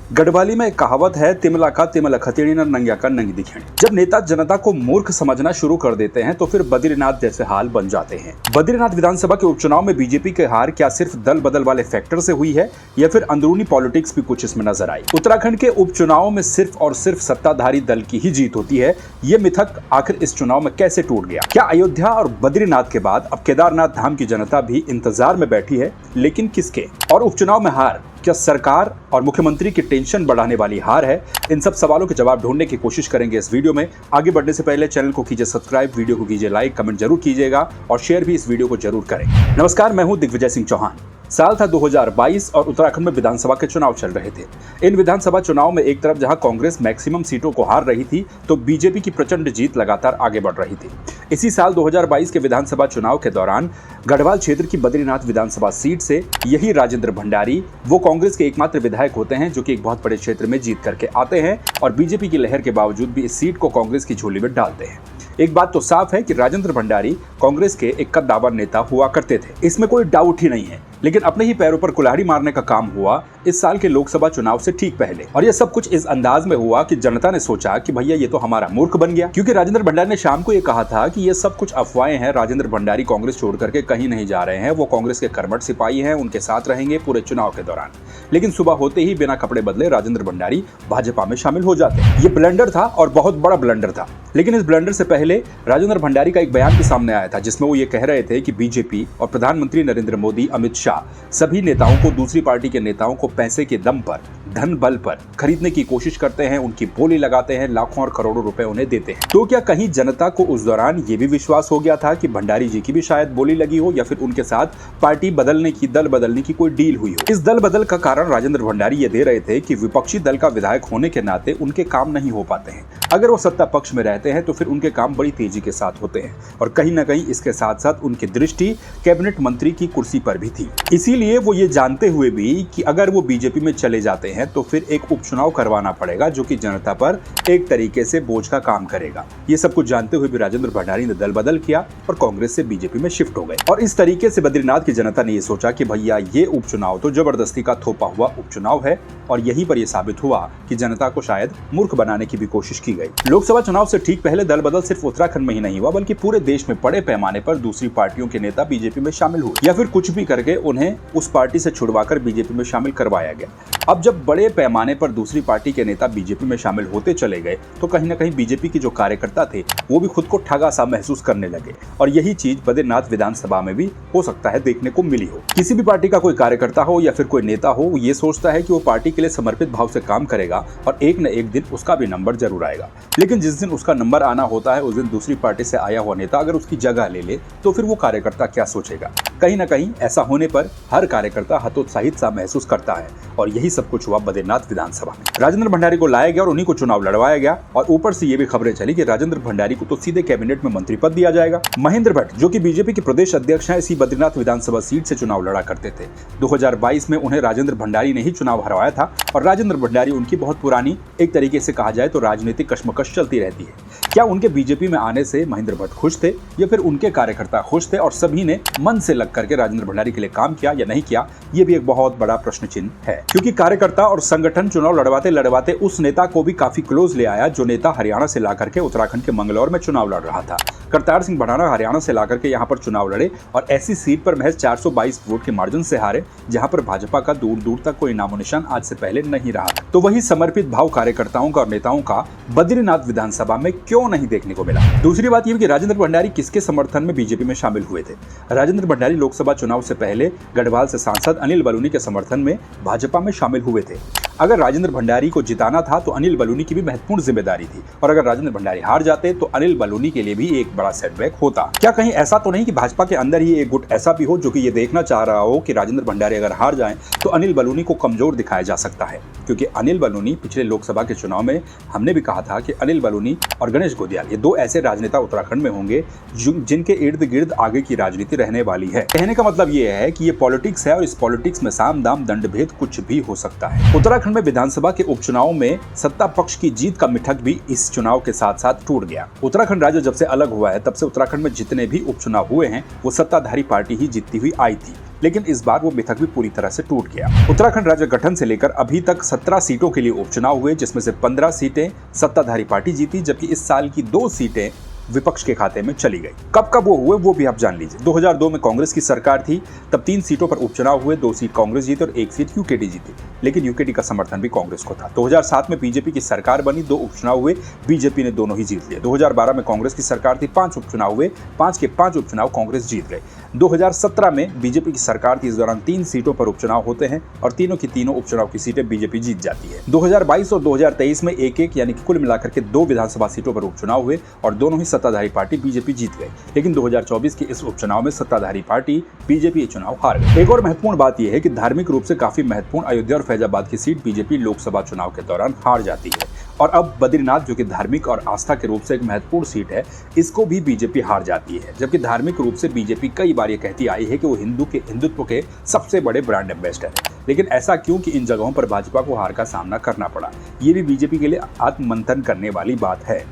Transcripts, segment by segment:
गढ़वाली में एक कहावत है, तिमला का तिमला खतेड़ी न नंग्या का नंगी दिखेणी। जब नेता जनता को मूर्ख समझना शुरू कर देते हैं तो फिर बद्रीनाथ जैसे हाल बन जाते हैं। बद्रीनाथ विधानसभा के उपचुनाव में बीजेपी की हार क्या सिर्फ दल बदल वाले फैक्टर से हुई है या फिर अंदरूनी पॉलिटिक्स भी कुछ इसमें नजर आई। उत्तराखंड के उपचुनाव में सिर्फ और सिर्फ सत्ताधारी दल की ही जीत होती है। ये मिथक आखिर इस चुनाव में कैसे टूट गया? क्या अयोध्या और बद्रीनाथ के बाद अब केदारनाथ धाम की जनता भी इंतजार में बैठी है, लेकिन किसके? और उपचुनाव में हार क्या सरकार और मुख्यमंत्री की टेंशन बढ़ाने वाली हार है? इन सब सवालों के जवाब ढूंढने की कोशिश करेंगे इस वीडियो में। आगे बढ़ने से पहले चैनल को कीजिए सब्सक्राइब, वीडियो को कीजिए लाइक, कमेंट जरूर कीजिएगा और शेयर भी इस वीडियो को जरूर करें। नमस्कार, मैं हूं दिग्विजय सिंह चौहान। साल था 2022 और उत्तराखंड में विधानसभा के चुनाव चल रहे थे। इन विधानसभा चुनाव में एक तरफ जहां कांग्रेस मैक्सिमम सीटों को हार रही थी तो बीजेपी की प्रचंड जीत लगातार आगे बढ़ रही थी। इसी साल 2022 के विधानसभा चुनाव के दौरान गढ़वाल क्षेत्र की बद्रीनाथ विधानसभा सीट से यही राजेंद्र भंडारी वो कांग्रेस के एकमात्र विधायक होते हैं जो कि एक बहुत बड़े क्षेत्र में जीत करके आते हैं और बीजेपी की लहर के बावजूद भी इस सीट को कांग्रेस की झोली में डालते हैं। एक बात तो साफ है कि राजेंद्र भंडारी कांग्रेस के एक कद्दावर नेता हुआ करते थे, इसमें कोई डाउट ही नहीं है। लेकिन अपने ही पैरों पर कुल्हाड़ी मारने का काम हुआ इस साल के लोकसभा चुनाव से ठीक पहले, और यह सब कुछ इस अंदाज में हुआ कि जनता ने सोचा कि भैया ये तो हमारा मूर्ख बन गया, क्योंकि राजेंद्र भंडारी ने शाम को ये कहा था कि ये सब कुछ अफवाहें हैं, राजेंद्र भंडारी कांग्रेस छोड़ करके कहीं नहीं जा रहे हैं, वो कांग्रेस के कर्मठ सिपाही हैं, उनके साथ रहेंगे पूरे चुनाव के दौरान। लेकिन सुबह होते ही बिना कपड़े बदले राजेंद्र भंडारी भाजपा में शामिल हो जाते हैं। ये ब्लंडर था और बहुत बड़ा ब्लंडर था। लेकिन इस ब्लंडर से पहले राजेंद्र भंडारी का एक बयान भी सामने आया था जिसमें वो ये कह रहे थे कि बीजेपी और प्रधानमंत्री नरेंद्र मोदी, अमित शाह सभी नेताओं को, दूसरी पार्टी के नेताओं को पैसे के दम पर, धन बल पर खरीदने की कोशिश करते हैं, उनकी बोली लगाते हैं, लाखों और करोड़ों रुपए उन्हें देते हैं। तो क्या कहीं जनता को उस दौरान ये भी विश्वास हो गया था कि भंडारी जी की भी शायद बोली लगी हो या फिर उनके साथ पार्टी बदलने की, दल बदलने की कोई डील हुई हो? इस दल बदल का कारण राजेंद्र भंडारी ये दे रहे थे कि विपक्षी दल का विधायक होने के नाते उनके काम नहीं हो पाते हैं। अगर वो सत्ता पक्ष में रहते हैं तो फिर उनके काम बड़ी तेजी के साथ होते हैं, और कहीं ना कहीं इसके साथ साथ उनकी दृष्टि कैबिनेट मंत्री की कुर्सी पर भी थी। इसीलिए वो ये जानते हुए भी कि अगर वो बीजेपी में चले जाते हैं तो फिर एक उपचुनाव करवाना पड़ेगा जो कि जनता पर एक तरीके से बोझ का काम करेगा। ये सब कुछ जानते हुए भी राजेंद्र भंडारी ने दल बदल किया और कांग्रेस से बीजेपी में शिफ्ट हो गए। और इस तरीके से बद्रीनाथ की जनता ने ये सोचा कि भैया ये उपचुनाव तो जबरदस्ती का थोपा हुआ उपचुनाव है, और यहीं पर यह साबित हुआ कि जनता को शायद मूर्ख बनाने की भी कोशिश की गई। लोकसभा चुनाव से ठीक पहले दल बदल सिर्फ उत्तराखंड में ही नहीं हुआ बल्कि पूरे देश में बड़े पैमाने पर दूसरी पार्टियों के नेता बीजेपी में शामिल हुए या फिर कुछ भी करके उन्हें उस पार्टी से छुड़वाकर बीजेपी में शामिल करवाया गया। अब जब बड़े पैमाने पर दूसरी पार्टी के नेता बीजेपी में शामिल होते चले गए तो कहीं ना कहीं बीजेपी के जो कार्यकर्ता थे वो भी खुद को ठगा सा महसूस करने लगे, और यही चीज बद्रीनाथ विधानसभा में भी हो सकता है देखने को मिली हो। किसी भी पार्टी का कोई कार्यकर्ता हो या फिर कोई नेता हो, वो ये सोचता है कि वो पार्टी के लिए समर्पित भाव से काम करेगा और एक न एक दिन उसका भी नंबर जरूर आएगा। लेकिन जिस दिन उसका नंबर आना होता है उस दिन दूसरी पार्टी से आया हुआ नेता अगर उसकी जगह ले ले तो फिर वो कार्यकर्ता क्या सोचेगा? कहीं ना कहीं ऐसा होने पर हर कार्यकर्ता हतोत्साहित सा महसूस करता है, और यही सब कुछ हुआ बद्रीनाथ विधानसभा में। राजेंद्र भंडारी को लाया गया और उन्हीं को चुनाव लड़वाया गया, और ऊपर से ये भी खबरें चली कि राजेंद्र भंडारी को तो सीधे कैबिनेट में मंत्री पद दिया जाएगा। महेंद्र भट्ट जो कि बीजेपी के प्रदेश अध्यक्ष हैं, इसी बद्रीनाथ विधानसभा सीट से चुनाव लड़ा करते थे। 2022 में उन्हें राजेंद्र भंडारी ने ही चुनाव हरवाया था, और राजेंद्र भंडारी उनकी बहुत पुरानी, एक तरीके से कहा जाए तो राजनीतिक कश्मकश चलती रहती है। क्या उनके बीजेपी में आने से महेंद्र भट्ट खुश थे या फिर उनके कार्यकर्ता खुश थे और सभी ने मन से लग करके राजेंद्र भंडारी के लिए काम किया या नहीं किया? ये भी एक बहुत बड़ा प्रश्न चिन्ह है, क्योंकि कार्यकर्ता और संगठन चुनाव लड़वाते लड़वाते उस नेता को भी काफी क्लोज ले आया जो नेता हरियाणा से ला करके उत्तराखंड के मंगलौर में चुनाव लड़ रहा था। करतार सिंह भड़ाना हरियाणा से ला करके यहाँ पर चुनाव लड़े और ऐसी सीट पर महज 422 वोट के मार्जिन से हारे जहां पर भाजपा का दूर दूर तक कोई नामो निशान आज से पहले नहीं रहा। तो वही समर्पित भाव कार्यकर्ताओं का और नेताओं का बद्रीनाथ विधानसभा में क्यों नहीं देखने को मिला? दूसरी बात यह कि राजेंद्र भंडारी किसके समर्थन में बीजेपी में शामिल हुए थे? राजेंद्र भंडारी लोकसभा चुनाव से पहले गढ़वाल से सांसद अनिल बलूनी के समर्थन में भाजपा में शामिल हुए थे। अगर राजेंद्र भंडारी को जिताना था तो अनिल बलूनी की भी महत्वपूर्ण जिम्मेदारी थी, और अगर राजेंद्र भंडारी हार जाते तो अनिल बलूनी के लिए भी एक बड़ा सेटबैक होता। क्या कहीं ऐसा तो नहीं कि भाजपा के अंदर ही एक गुट ऐसा भी हो जो कि ये देखना चाह रहा हो कि राजेंद्र भंडारी अगर हार जाएं तो अनिल बलूनी को कमजोर दिखाया जा सकता है? क्योंकि अनिल बलूनी पिछले लोकसभा के चुनाव में हमने भी कहा था कि अनिल बलूनी और गणेश गोदियाल ये दो ऐसे राजनेता उत्तराखंड में होंगे जिनके इर्द गिर्द आगे की राजनीति रहने वाली है। कहने का मतलब ये है कि ये पॉलिटिक्स है और इस पॉलिटिक्स में साम दाम दंड भेद कुछ भी हो सकता है। उत्तराखंड उत्तराखंड में विधानसभा के उपचुनाव में सत्ता पक्ष की जीत का मिठक भी इस चुनाव के साथ साथ टूट गया। उत्तराखंड राज्य जब से अलग हुआ है तब से उत्तराखंड में जितने भी उपचुनाव हुए हैं वो सत्ताधारी पार्टी ही जीतती हुई आई थी, लेकिन इस बार वो मिथक भी पूरी तरह से टूट गया। उत्तराखंड राज्य गठन से लेकर अभी तक 17 सीटों के लिए उपचुनाव हुए, जिसमें से 15 सीटें सत्ताधारी पार्टी जीती, जबकि इस साल की 2 सीटें विपक्ष के खाते में चली गई। कब वो हुए वो भी आप जान लीजिए। 2002 में कांग्रेस की सरकार थी, तब 3 सीटों पर उपचुनाव हुए, 2 सीट कांग्रेस जीती और 1 सीट यूकेडी जीती, लेकिन यूकेडी का समर्थन भी कांग्रेस को था। 2007 में बीजेपी की सरकार बनी, 2 उपचुनाव हुए, बीजेपी ने दोनों ही जीत लिए। 2012 में कांग्रेस की सरकार थी, 5 उपचुनाव हुए, 5 के 5 उपचुनाव कांग्रेस जीत गए। 2017 में बीजेपी की सरकार थी, इस दौरान 3 सीटों पर उपचुनाव होते हैं और तीनों की तीनों उपचुनाव की सीटें बीजेपी जीत जाती है। 2022 और 2023 में एक यानी कि कुल मिलाकर के 2 विधानसभा सीटों पर उपचुनाव हुए और दोनों ही सत्ताधारी पार्टी बीजेपी जीत गई, लेकिन 2024 के इस उपचुनाव में सत्ताधारी पार्टी बीजेपी ये चुनाव हार गई। एक और महत्वपूर्ण बात यह है कि धार्मिक रूप से काफी महत्वपूर्ण अयोध्या और फैजाबाद की सीट बीजेपी लोकसभा चुनाव के दौरान हार जाती है और अब बद्रीनाथ, जो कि धार्मिक और आस्था के रूप से एक महत्वपूर्ण सीट है, इसको भी बीजेपी हार जाती है। जबकि धार्मिक रूप से बीजेपी कई बार ये कहती आई है कि वो हिंदुत्व के सबसे बड़े ब्रांड एम्बेसडर है, लेकिन ऐसा क्यों कि इन जगहों पर भाजपा को हार का सामना करना पड़ा, ये भी बीजेपी के लिए आत्ममंथन करने वाली बात है।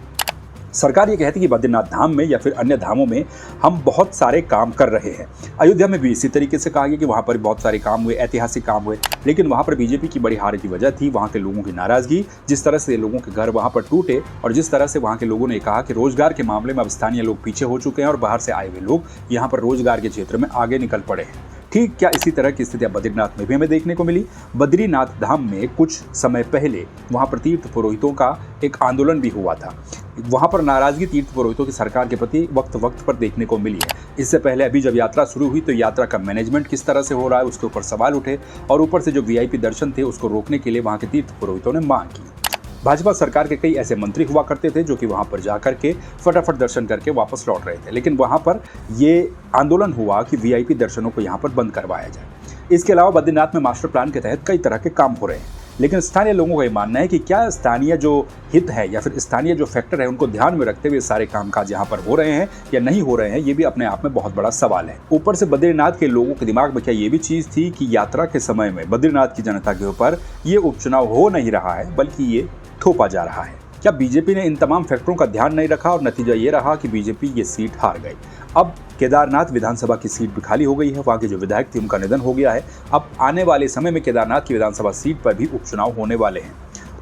सरकार ये कहती है कि बद्रीनाथ धाम में या फिर अन्य धामों में हम बहुत सारे काम कर रहे हैं। अयोध्या में भी इसी तरीके से कहा गया कि वहाँ पर बहुत सारे काम हुए, ऐतिहासिक काम हुए, लेकिन वहाँ पर बीजेपी की बड़ी हार की वजह थी वहाँ के लोगों की नाराजगी, जिस तरह से लोगों के घर वहाँ पर टूटे और जिस तरह से वहाँ के लोगों ने कहा कि रोजगार के मामले में अब स्थानीय लोग पीछे हो चुके हैं और बाहर से आए हुए लोग यहाँ पर रोजगार के क्षेत्र में आगे निकल पड़े हैं। ठीक क्या इसी तरह की स्थितियां बद्रीनाथ में भी हमें देखने को मिली। बद्रीनाथ धाम में कुछ समय पहले वहां पर तीर्थ पुरोहितों का एक आंदोलन भी हुआ था। वहां पर नाराजगी तीर्थ पुरोहितों की सरकार के प्रति वक्त पर देखने को मिली है। इससे पहले अभी जब यात्रा शुरू हुई तो यात्रा का मैनेजमेंट किस तरह से हो रहा है उसके ऊपर सवाल उठे और ऊपर से जो वीआईपी दर्शन थे उसको रोकने के लिए वहां के तीर्थ पुरोहितों ने मांग की। भाजपा सरकार के कई ऐसे मंत्री हुआ करते थे जो कि वहां पर जाकर के फटाफट दर्शन करके वापस लौट रहे थे, लेकिन वहां पर ये आंदोलन हुआ कि वीआईपी दर्शनों को यहां पर बंद करवाया जाए। इसके अलावा बद्रीनाथ में मास्टर प्लान के तहत कई तरह के काम हो रहे हैं, लेकिन स्थानीय लोगों का ये मानना है कि क्या स्थानीय जो हित है या फिर स्थानीय जो फैक्टर है उनको ध्यान में रखते हुए सारे कामकाज यहाँ पर हो रहे हैं या नहीं हो रहे हैं, ये भी अपने आप में बहुत बड़ा सवाल है। ऊपर से बद्रीनाथ के लोगों के दिमाग में क्या ये भी चीज़ थी कि यात्रा के समय में बद्रीनाथ की जनता के ऊपर ये उपचुनाव हो नहीं रहा है बल्कि ये थोपा जा रहा है। क्या बीजेपी ने इन तमाम फैक्टरों का ध्यान नहीं रखा और नतीजा ये रहा कि बीजेपी ये सीट हार गई। अब केदारनाथ विधानसभा की सीट भी खाली हो गई है, वहाँ के जो विधायक थे उनका निधन हो गया है। अब आने वाले समय में केदारनाथ की विधानसभा सीट पर भी उपचुनाव होने वाले हैं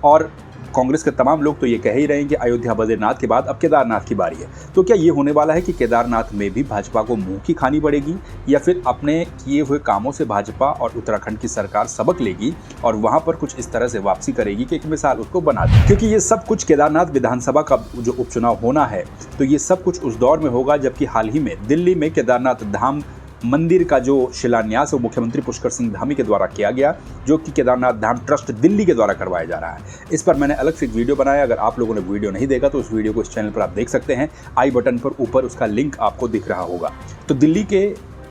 और कांग्रेस के तमाम लोग तो ये कह ही रहे हैं कि अयोध्या बद्रीनाथ के बाद अब केदारनाथ की बारी है। तो क्या ये होने वाला है कि केदारनाथ में भी भाजपा को मुंह की खानी पड़ेगी या फिर अपने किए हुए कामों से भाजपा और उत्तराखंड की सरकार सबक लेगी और वहां पर कुछ इस तरह से वापसी करेगी कि एक मिसाल उसको बना दे। क्योंकि ये सब कुछ केदारनाथ विधानसभा का जो उपचुनाव होना है तो ये सब कुछ उस दौर में होगा जबकि हाल ही में दिल्ली में केदारनाथ धाम मंदिर का जो शिलान्यास वो मुख्यमंत्री पुष्कर सिंह धामी के द्वारा किया गया, जो कि केदारनाथ धाम ट्रस्ट दिल्ली के द्वारा करवाया जा रहा है। इस पर मैंने अलग से एक वीडियो बनाया, अगर आप लोगों ने वीडियो नहीं देखा तो उस वीडियो को इस चैनल पर आप देख सकते हैं। आई बटन पर ऊपर उसका लिंक आपको दिख रहा होगा। तो दिल्ली के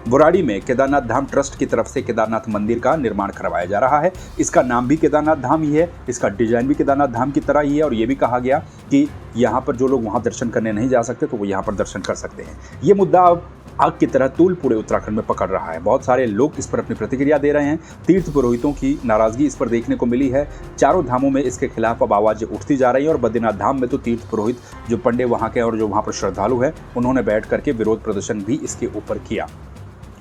बुराड़ी में केदारनाथ धाम ट्रस्ट की तरफ से केदारनाथ मंदिर का निर्माण करवाया जा रहा है। इसका नाम भी केदारनाथ धाम ही है, इसका डिजाइन भी केदारनाथ धाम की तरह ही है और ये भी कहा गया कि यहाँ पर जो लोग वहाँ दर्शन करने नहीं जा सकते तो वो यहाँ पर दर्शन कर सकते हैं। ये मुद्दा अब आग की तरह तूल पूरे उत्तराखंड में पकड़ रहा है। बहुत सारे लोग इस पर अपनी प्रतिक्रिया दे रहे हैं। तीर्थ पुरोहितों की नाराजगी इस पर देखने को मिली है। चारों धामों में इसके खिलाफ अब आवाज़ें उठती जा रही हैं और बद्रीनाथ धाम में तो तीर्थ पुरोहित जो पंडे वहाँ के और जो वहाँ पर श्रद्धालु हैं उन्होंने बैठ करके विरोध प्रदर्शन भी इसके ऊपर किया।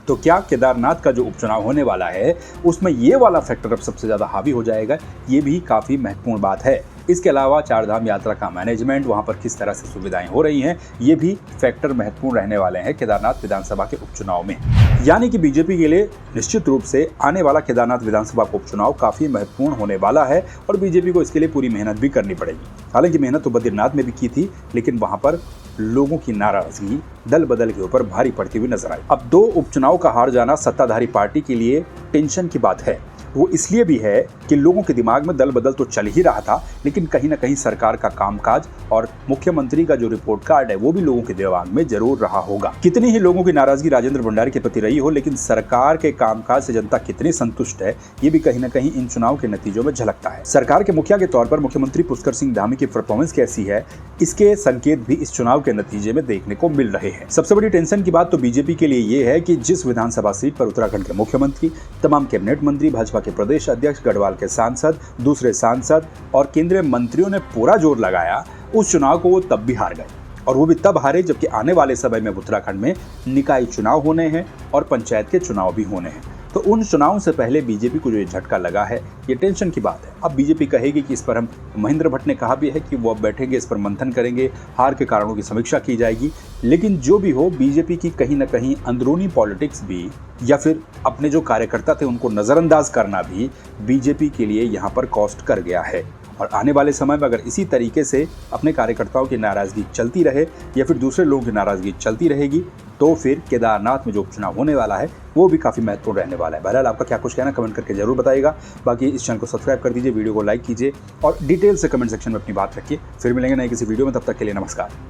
तो क्या केदारनाथ का जो उपचुनाव होने वाला है उसमें ये वाला फैक्टर अब सबसे ज़्यादा हावी हो जाएगा, ये भी काफ़ी महत्वपूर्ण बात है। इसके अलावा चारधाम यात्रा का मैनेजमेंट, वहाँ पर किस तरह से सुविधाएं हो रही हैं, ये भी फैक्टर महत्वपूर्ण रहने वाले हैं केदारनाथ विधानसभा के उपचुनाव में। यानी कि बीजेपी के लिए निश्चित रूप से आने वाला केदारनाथ विधानसभा का उपचुनाव काफ़ी महत्वपूर्ण होने वाला है और बीजेपी को इसके लिए पूरी मेहनत भी करनी पड़ेगी। हालांकि मेहनत तो बद्रीनाथ में भी की थी, लेकिन वहाँ पर लोगों की नाराजगी दल बदल के ऊपर भारी पड़ती हुई नजर आई। अब 2 उपचुनाव का हार जाना सत्ताधारी पार्टी के लिए टेंशन की बात है। वो इसलिए भी है कि लोगों के दिमाग में दल बदल तो चल ही रहा था, लेकिन कहीं ना कहीं सरकार का कामकाज और मुख्यमंत्री का जो रिपोर्ट कार्ड है वो भी लोगों के दिमाग में जरूर रहा होगा। कितनी ही लोगों की नाराजगी राजेंद्र भंडारी के प्रति रही हो, लेकिन सरकार के कामकाज से जनता कितनी संतुष्ट है ये भी कहीं ना कहीं इन चुनाव के नतीजों में झलकता है। सरकार के मुखिया के तौर पर मुख्यमंत्री पुष्कर सिंह धामी की परफॉर्मेंस कैसी है, इसके संकेत भी इस चुनाव के नतीजे में देखने को मिल रहे हैं। सबसे बड़ी टेंशन की बात तो बीजेपी के लिए ये है कि जिस विधानसभा सीट पर उत्तराखंड के मुख्यमंत्री, तमाम कैबिनेट मंत्री, भाजपा भाजपा के प्रदेश अध्यक्ष, गढ़वाल के सांसद, दूसरे सांसद और केंद्रीय मंत्रियों ने पूरा जोर लगाया, उस चुनाव को वो तब भी हार गए। और वो भी तब हारे जबकि आने वाले समय में उत्तराखंड में निकाय चुनाव होने हैं और पंचायत के चुनाव भी होने हैं। तो उन चुनावों से पहले बीजेपी को जो ये झटका लगा है, ये टेंशन की बात है। अब बीजेपी कहेगी कि इस पर हम, महेंद्र भट्ट ने कहा भी है कि वो अब बैठेंगे, इस पर मंथन करेंगे, हार के कारणों की समीक्षा की जाएगी। लेकिन जो भी हो, बीजेपी की कहीं ना कहीं अंदरूनी पॉलिटिक्स भी, या फिर अपने जो कार्यकर्ता थे उनको नज़रअंदाज करना भी बीजेपी के लिए यहाँ पर कॉस्ट कर गया है। और आने वाले समय में अगर इसी तरीके से अपने कार्यकर्ताओं की नाराज़गी चलती रहे या फिर दूसरे लोगों की नाराज़गी चलती रहेगी, तो फिर केदारनाथ में जो उपचुनाव होने वाला है वो भी काफ़ी महत्वपूर्ण रहने वाला है। बहरहाल आपका क्या कुछ कहना, कमेंट करके जरूर बताइएगा। बाकी इस चैनल को सब्सक्राइब कर दीजिए, वीडियो को लाइक कीजिए और डिटेल से कमेंट सेक्शन में अपनी बात रखिए। फिर मिलेंगे नए किसी वीडियो में, तब तक के लिए नमस्कार।